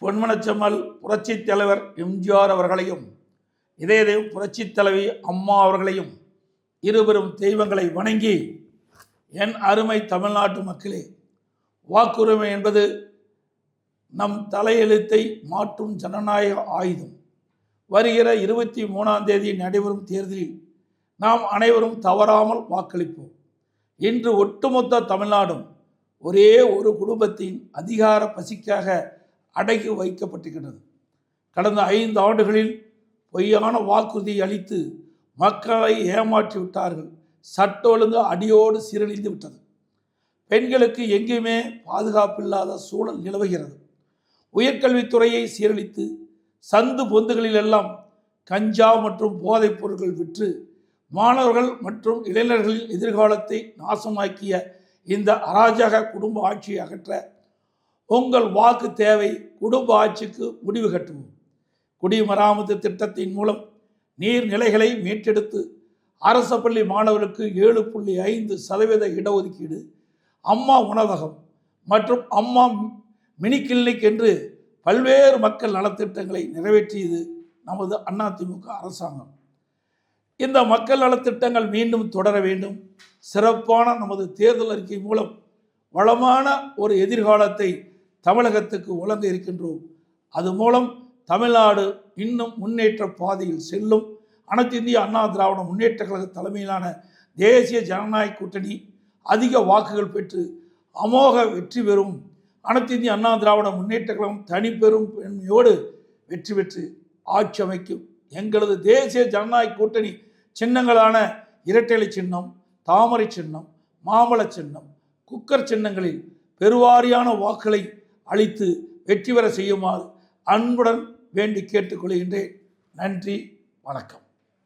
பொன்மனச்செம்மல் புரட்சித் தலைவர் எம்ஜிஆர் அவர்களையும் இதய புரட்சித் தலைவி அம்மா அவர்களையும் இருவரும் தெய்வங்களை வணங்கி, என் அருமை தமிழ்நாட்டு மக்களே, வாக்குரிமை என்பது நம் தலையெழுத்தை மாற்றும் ஜனநாயக ஆயுதம். வருகிற 23ஆம் தேதி நடைபெறும் தேர்தலில் நாம் அனைவரும் தவறாமல் வாக்களிப்போம். இன்று ஒட்டுமொத்த தமிழ்நாடும் ஒரே ஒரு குடும்பத்தின் அதிகார பசிக்காக அடக்கி வைக்கப்பட்டிருக்கிறது. கடந்த 5 ஆண்டுகளில் பொய்யான வாக்குறுதி அளித்து மக்களை ஏமாற்றி விட்டார்கள். சட்ட ஒழுங்கு அடியோடு சீரழிந்து விட்டது. பெண்களுக்கு எங்கேயுமே பாதுகாப்பில்லாத சூழல் நிலவுகிறது. உயர்கல்வித்துறையை சீரழித்து சந்து பொந்துகளிலெல்லாம் கஞ்சா மற்றும் போதைப் பொருட்கள் விற்று மாணவர்கள் மற்றும் இளைஞர்களின் எதிர்காலத்தை நாசமாக்கிய இந்த அராஜக குடும்ப ஆட்சியை அகற்ற உங்கள் வாக்கு தேவை. குடும்ப ஆட்சிக்கு முடிவு கட்டுவோம். குடிமராமத்து திட்டத்தின் மூலம் நீர்நிலைகளை மீட்டெடுத்து அரசு பள்ளி மாணவர்களுக்கு 7.5% இடஒதுக்கீடு, அம்மா உணவகம் மற்றும் அம்மா மினி கிளினிக் என்று பல்வேறு மக்கள் நலத்திட்டங்களை நிறைவேற்றியது நமது அதிமுக அரசாங்கம். இந்த மக்கள் நலத்திட்டங்கள் மீண்டும் தொடர வேண்டும். சிறப்பான நமது தேர்தல் அறிக்கை மூலம் வளமான ஒரு எதிர்காலத்தை தமிழகத்துக்கு வழங்க இருக்கின்றோம். அது மூலம் தமிழ்நாடு இன்னும் முன்னேற்ற பாதையில் செல்லும். அனைத்து இந்திய அண்ணா திராவிட முன்னேற்ற கழக தலைமையிலான தேசிய ஜனநாயக கூட்டணி அதிக வாக்குகள் பெற்று அமோக வெற்றி பெறும். அனைத்து இந்திய அண்ணா திராவிட முன்னேற்ற கழகம் தனிப்பெரும் பெருமையோடு வெற்றி பெற்று ஆட்சி அமைக்கும். எங்களது தேசிய ஜனநாயக கூட்டணி சின்னங்களான இரட்டை சின்னம், தாமரை சின்னம், மாம்பழ சின்னம், குக்கர் சின்னங்களில் பெருவாரியான வாக்குகளை அளித்து வெற்றி பெற செய்யுமாறு அன்புடன் வேண்டி கேட்டுக்கொள்கின்றேன். நன்றி, வணக்கம்.